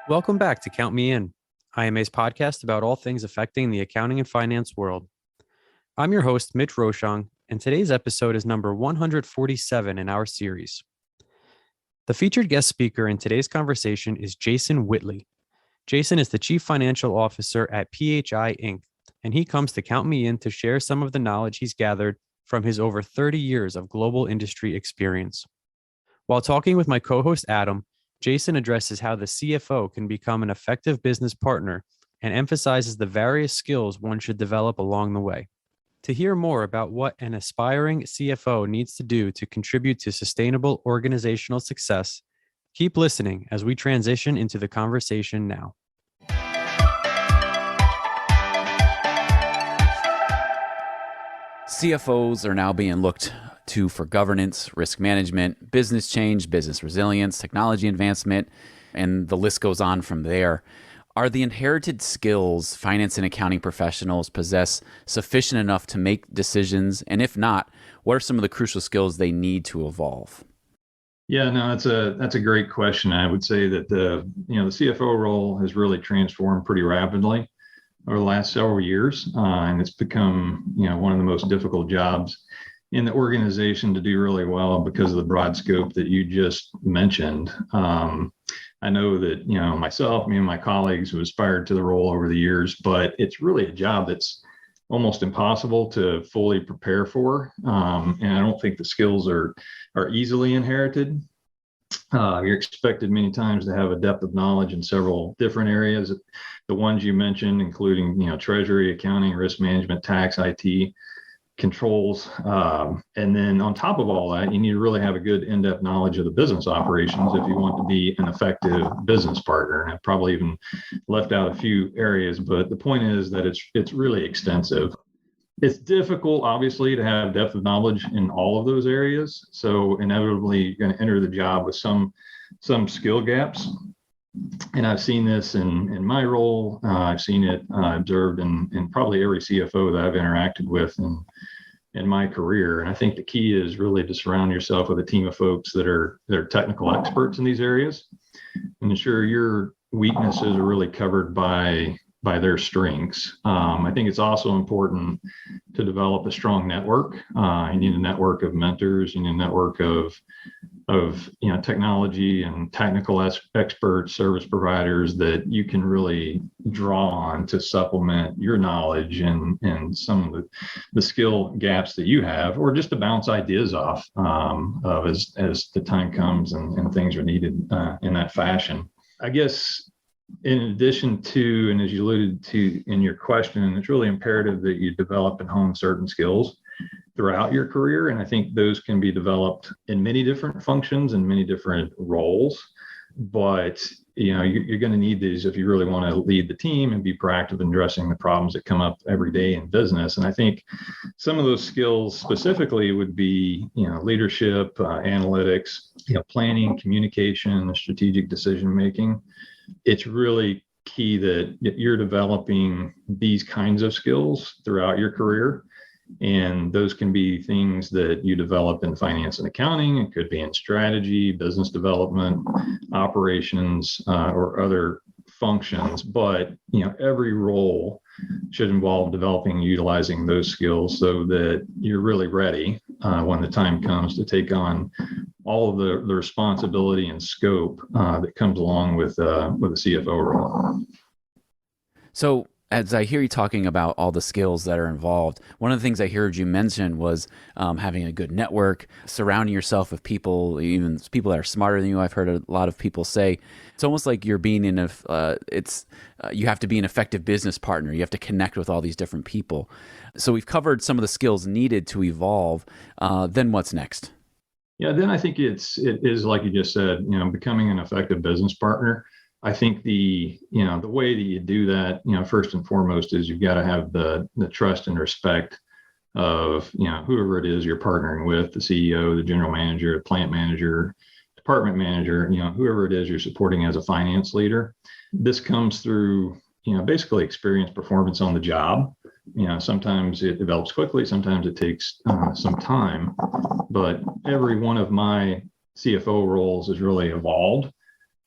Welcome back to Count Me In, IMA's podcast about all things affecting the accounting and finance world. I'm your host, Mitch Rochong, and today's episode is number 147 in our series. The featured guest speaker in today's conversation is Jason Whitley. Jason is the Chief Financial Officer at PHI Inc., and he comes to Count Me In to share some of the knowledge he's gathered from his over 30 years of global industry experience. While talking with my co-host Adam, Jason addresses how the CFO can become an effective business partner and emphasizes the various skills one should develop along the way. To hear more about what an aspiring CFO needs to do to contribute to sustainable organizational success, keep listening as we transition into the conversation now. CFOs are now being looked to for governance, risk management, business change, business resilience, technology advancement, and the list goes on from there. Are the inherited skills finance and accounting professionals possess sufficient enough to make decisions? And if not, what are some of the crucial skills they need to evolve? Yeah, no, that's a great question. I would say that the CFO role has really transformed pretty rapidly over the last several years, and it's become one of the most difficult jobs in the organization to do really well because of the broad scope that you just mentioned. I know that myself, me and my colleagues have aspired to the role over the years, but it's really a job that's almost impossible to fully prepare for, and I don't think the skills are easily inherited. You're expected many times to have a depth of knowledge in several different areas. The ones you mentioned, including treasury, accounting, risk management, tax, IT, controls, and then on top of all that, you need to really have a good in-depth knowledge of the business operations if you want to be an effective business partner. And I've probably even left out a few areas, but the point is that it's really extensive. It's difficult, obviously, to have depth of knowledge in all of those areas. So inevitably, you're going to enter the job with some skill gaps. And I've seen this in my role. I've seen it observed in probably every CFO that I've interacted with in my career. And I think the key is really to surround yourself with a team of folks that are technical experts in these areas and ensure your weaknesses are really covered by their strengths. I think it's also important to develop a strong network. You need a network of mentors, you need a network of technology and technical experts, service providers that you can really draw on to supplement your knowledge and some of the skill gaps that you have, or just to bounce ideas off of as the time comes and things are needed in that fashion. I guess in addition to, and as you alluded to in your question, it's really imperative that you develop and hone certain skills throughout your career. And I think those can be developed in many different functions and many different roles. But you're going to need these if you really want to lead the team and be proactive in addressing the problems that come up every day in business. And I think some of those skills specifically would be leadership, analytics, planning, communication, strategic decision making. It's really key that you're developing these kinds of skills throughout your career. And those can be things that you develop in finance and accounting. It could be in strategy, business development, operations, or other functions. But every role should involve developing and utilizing those skills so that you're really ready when the time comes to take on all of the responsibility and scope that comes along with a CFO role. So as I hear you talking about all the skills that are involved, one of the things I heard you mention was having a good network, surrounding yourself with people, even people that are smarter than you. I've heard a lot of people say it's almost like you're being you have to be an effective business partner. You have to connect with all these different people. So we've covered some of the skills needed to evolve. Then what's next? Yeah, then I think it is like you just said, becoming an effective business partner. I think the way that you do that, first and foremost is you've got to have the trust and respect of, whoever it is you're partnering with, the CEO, the general manager, the plant manager, department manager, whoever it is you're supporting as a finance leader. This comes through, basically experience, performance on the job. Sometimes it develops quickly, sometimes it takes some time, but every one of my CFO roles has really evolved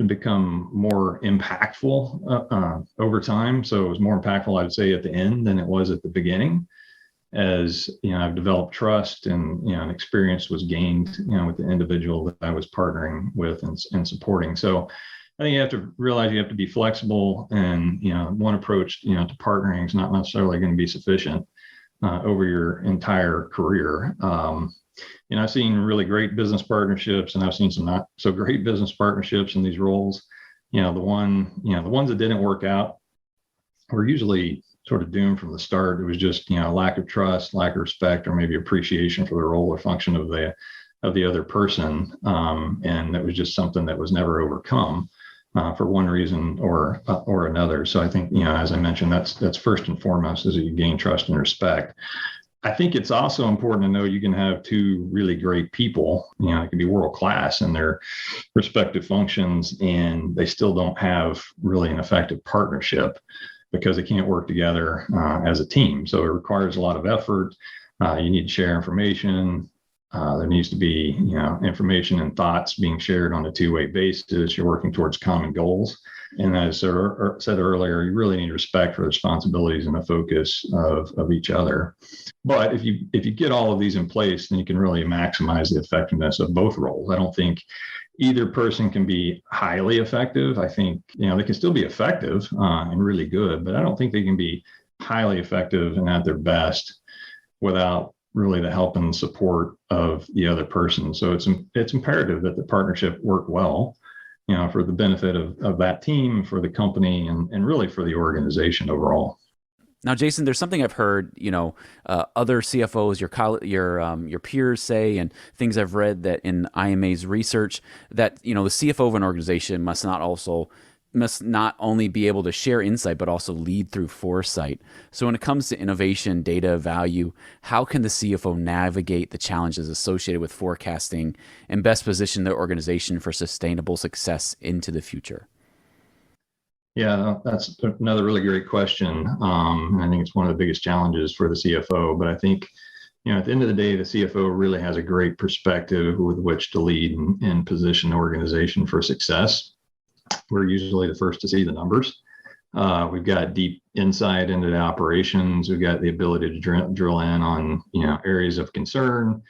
become more impactful over time. So it was more impactful, I'd say, at the end than it was at the beginning. As I've developed trust and and experience was gained with the individual that I was partnering with and supporting. So I think you have to realize you have to be flexible, and one approach to partnering is not necessarily going to be sufficient over your entire career. I've seen really great business partnerships, and I've seen some not so great business partnerships in these roles. The ones that didn't work out were usually sort of doomed from the start. It was just lack of trust, lack of respect, or maybe appreciation for the role or function of the other person, and that was just something that was never overcome for one reason or another. So I think as I mentioned, that's first and foremost, is that you gain trust and respect. I think it's also important to know you can have two really great people, it can be world class in their respective functions, and they still don't have really an effective partnership because they can't work together as a team. So it requires a lot of effort. You need to share information. There needs to be, information and thoughts being shared on a two-way basis. You're working towards common goals. And as I said earlier, you really need respect for the responsibilities and the focus of each other. But if you get all of these in place, then you can really maximize the effectiveness of both roles. I don't think either person can be highly effective. I think, they can still be effective and really good, but I don't think they can be highly effective and at their best without really the help and support of the other person. So it's imperative that the partnership work well, for the benefit of that team, for the company, and really for the organization overall. Now, Jason, there's something I've heard, other CFOs, your peers say, and things I've read that in IMA's research, that the CFO of an organization must not only be able to share insight, but also lead through foresight. So when it comes to innovation, data, value, how can the CFO navigate the challenges associated with forecasting and best position the organization for sustainable success into the future? Yeah, that's another really great question. And I think it's one of the biggest challenges for the CFO. But I think, at the end of the day, the CFO really has a great perspective with which to lead and position the organization for success. We're usually the first to see the numbers. We've got deep insight into the operations. We've got the ability to drill in on areas of concern,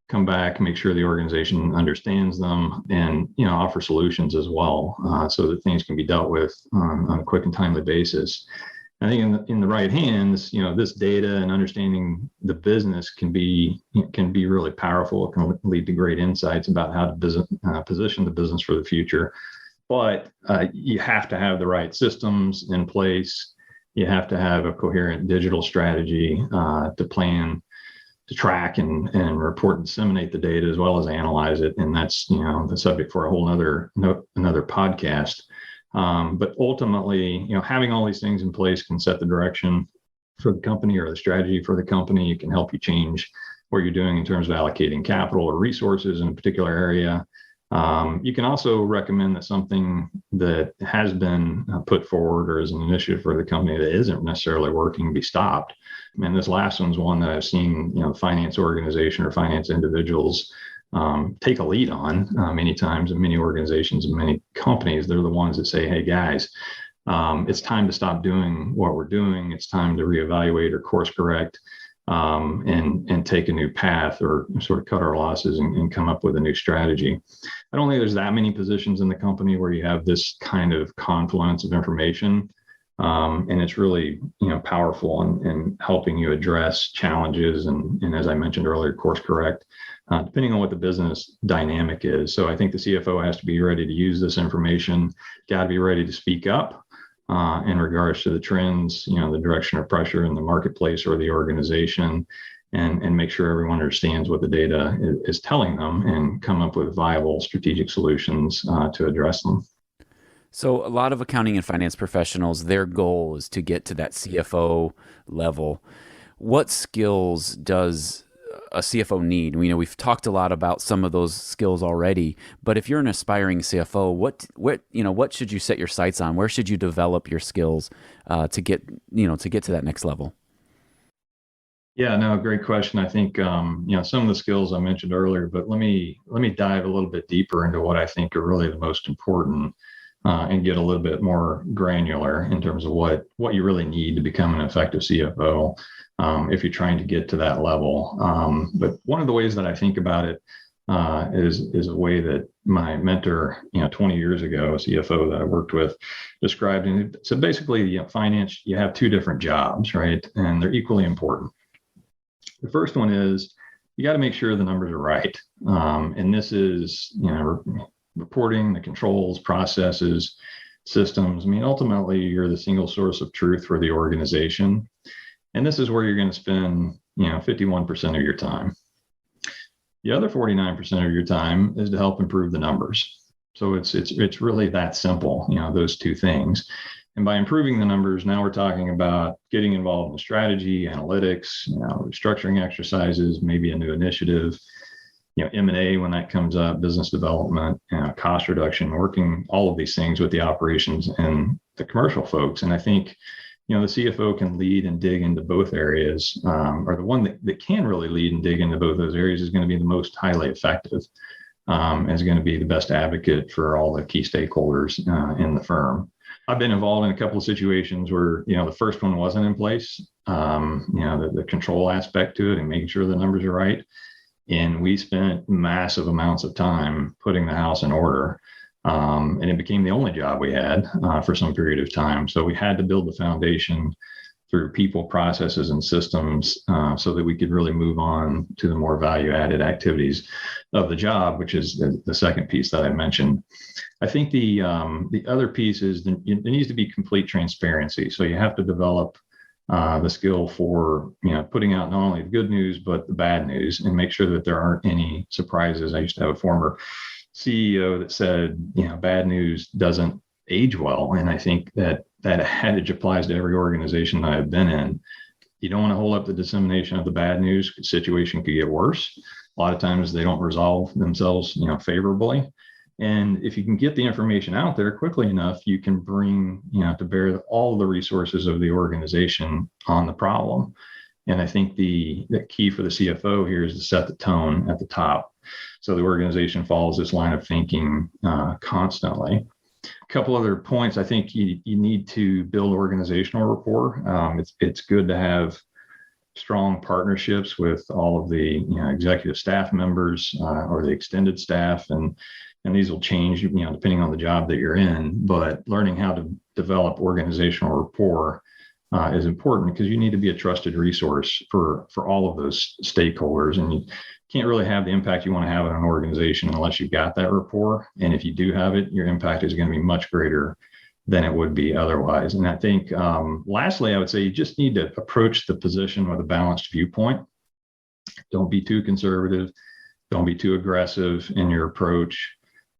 come back, make sure the organization understands them, and offer solutions as well, so that things can be dealt with on a quick and timely basis. I think in the right hands, this data and understanding the business can be really powerful. It can lead to great insights about how to position the business for the future. But you have to have the right systems in place. You have to have a coherent digital strategy to plan, to track and report and disseminate the data, as well as analyze it. And that's the subject for a whole another podcast. But ultimately, having all these things in place can set the direction for the company or the strategy for the company. It can help you change what you're doing in terms of allocating capital or resources in a particular area. You can also recommend that something that has been put forward or is an initiative for the company that isn't necessarily working be stopped. And this last one's one that I've seen, finance organization or finance individuals take a lead on many times in many organizations and many companies. They're the ones that say, hey, guys, it's time to stop doing what we're doing. It's time to reevaluate or course correct and take a new path, or sort of cut our losses and come up with a new strategy. I don't think there's that many positions in the company where you have this kind of confluence of information. And it's really, powerful in helping you address challenges and as I mentioned earlier, course correct, depending on what the business dynamic is. So I think the CFO has to be ready to use this information, got to be ready to speak up in regards to the trends, the direction of pressure in the marketplace or the organization, and make sure everyone understands what the data is telling them and come up with viable strategic solutions to address them. So a lot of accounting and finance professionals, their goal is to get to that CFO level. What skills does a CFO need? We've talked a lot about some of those skills already, but if you're an aspiring CFO, what should you set your sights on? Where should you develop your skills to get to that next level? Yeah, no, great question. I think some of the skills I mentioned earlier, but let me dive a little bit deeper into what I think are really the most important. and get a little bit more granular in terms of what you really need to become an effective CFO if you're trying to get to that level. But one of the ways that I think about it is a way that my mentor, 20 years ago, a CFO that I worked with, described. And so basically, finance, you have two different jobs, right? And they're equally important. The first one is you got to make sure the numbers are right. And this is, reporting, the controls, processes, systems. I mean, ultimately, you're the single source of truth for the organization. And this is where you're going to spend, 51% of your time. The other 49% of your time is to help improve the numbers. So it's really that simple, those two things. And by improving the numbers, now we're talking about getting involved in strategy, analytics, restructuring exercises, maybe a new initiative, M&A when that comes up, business development, cost reduction, working all of these things with the operations and the commercial folks. And I think, the CFO can lead and dig into both areas, or the one that can really lead and dig into both those areas is going to be the most highly effective, is going to be the best advocate for all the key stakeholders in the firm. I've been involved in a couple of situations where, the first one wasn't in place, the control aspect to it and making sure the numbers are right. And we spent massive amounts of time putting the house in order. And it became the only job we had for some period of time. So we had to build the foundation through people, processes, and systems so that we could really move on to the more value-added activities of the job, which is the second piece that I mentioned. I think the other piece is there needs to be complete transparency. So you have to develop the skill for putting out not only the good news but the bad news, and make sure that there aren't any surprises. I used to have a former CEO that said, bad news doesn't age well, and I think that adage applies to every organization that I've been in. You don't want to hold up the dissemination of the bad news. The situation could get worse. A lot of times they don't resolve themselves, favorably. And if you can get the information out there quickly enough, you can bring, to bear all the resources of the organization on the problem. And I think the key for the CFO here is to set the tone at the top, so the organization follows this line of thinking constantly. A couple other points. I think you need to build organizational rapport. It's good to have strong partnerships with all of the executive staff members or the extended staff, and these will change depending on the job that you're in. But learning how to develop organizational rapport is important, because you need to be a trusted resource for all of those stakeholders, and you can't really have the impact you want to have in an organization unless you've got that rapport. And if you do have it, your impact is going to be much greater than it would be otherwise. And I think lastly, I would say you just need to approach the position with a balanced viewpoint. Don't be too conservative. Don't be too aggressive in your approach.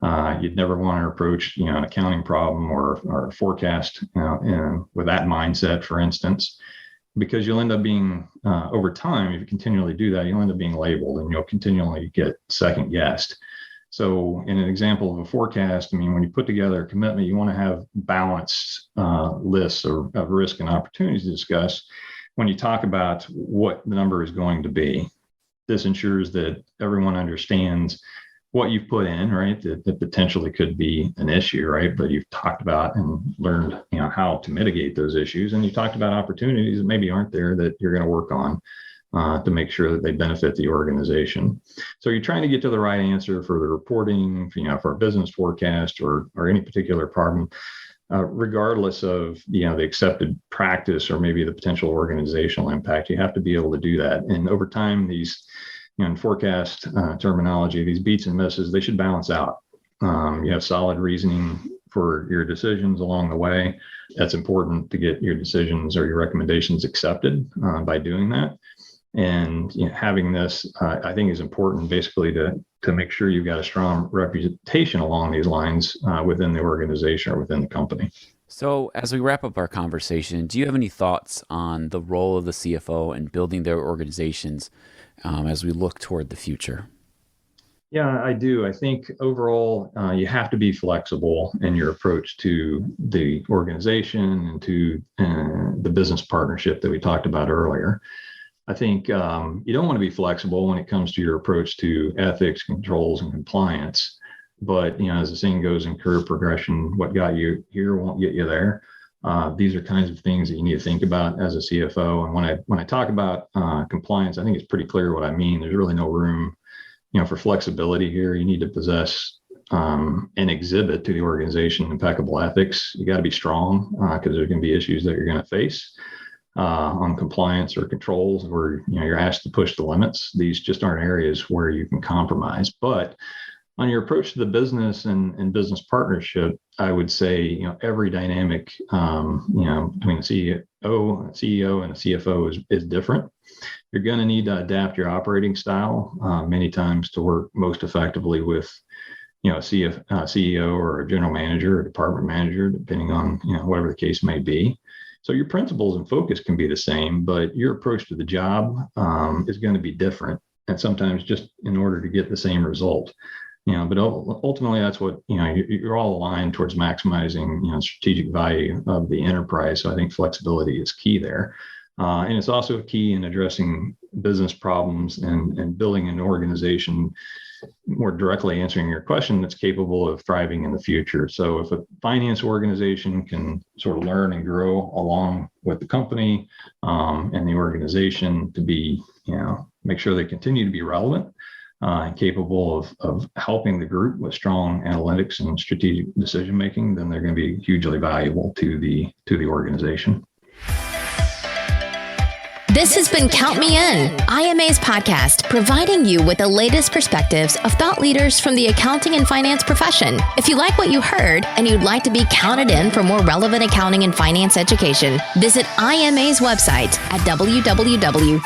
You'd never want to approach, an accounting problem or a forecast, with that mindset, for instance, because you'll end up being, over time, if you continually do that, you'll end up being labeled and you'll continually get second guessed. So in an example of a forecast, when you put together a commitment, you want to have balanced lists of risk and opportunities to discuss when you talk about what the number is going to be. This ensures that everyone understands what you've put in, right? That potentially could be an issue, right? But you've talked about and learned, how to mitigate those issues. And you talked about opportunities that maybe aren't there that you're going to work on to make sure that they benefit the organization. So you're trying to get to the right answer for the reporting, for a business forecast or any particular problem, regardless of, the accepted practice or maybe the potential organizational impact. You have to be able to do that. And over time, these, in forecast terminology, these beats and misses, they should balance out. You have solid reasoning for your decisions along the way. That's important to get your decisions or your recommendations accepted by doing that. And having this, I think, is important, basically to make sure you've got a strong reputation along these lines within the organization or within the company. So as we wrap up our conversation, do you have any thoughts on the role of the CFO in building their organizations as we look toward the future? Yeah, I do. I think overall, you have to be flexible in your approach to the organization and to the business partnership that we talked about earlier. I think you don't want to be flexible when it comes to your approach to ethics, controls, and compliance. But, as the saying goes in career progression, what got you here won't get you there. These are kinds of things that you need to think about as a CFO. And when I talk about compliance, I think it's pretty clear what I mean. There's really no room, for flexibility here. You need to possess and exhibit to the organization impeccable ethics. You got to be strong because there's going to be issues that you're going to face on compliance or controls where you're asked to push the limits. These just aren't areas where you can compromise. But on your approach to the business and business partnership, I would say, every dynamic, between the CEO and the CFO is different. You're going to need to adapt your operating style many times to work most effectively with, a CEO or a general manager or department manager, depending on, whatever the case may be. So your principles and focus can be the same, but your approach to the job is going to be different. And sometimes just in order to get the same result. But ultimately, that's what, you're all aligned towards maximizing, strategic value of the enterprise. So I think flexibility is key there. And it's also key in addressing business problems and building an organization, more directly answering your question, that's capable of thriving in the future. So if a finance organization can sort of learn and grow along with the company and the organization to be, make sure they continue to be relevant, and capable of helping the group with strong analytics and strategic decision making, then they're going to be hugely valuable to the organization. This has been Count Me In, IMA's podcast, providing you with the latest perspectives of thought leaders from the accounting and finance profession. If you like what you heard and you'd like to be counted in for more relevant accounting and finance education, visit IMA's website at www.imanet.org.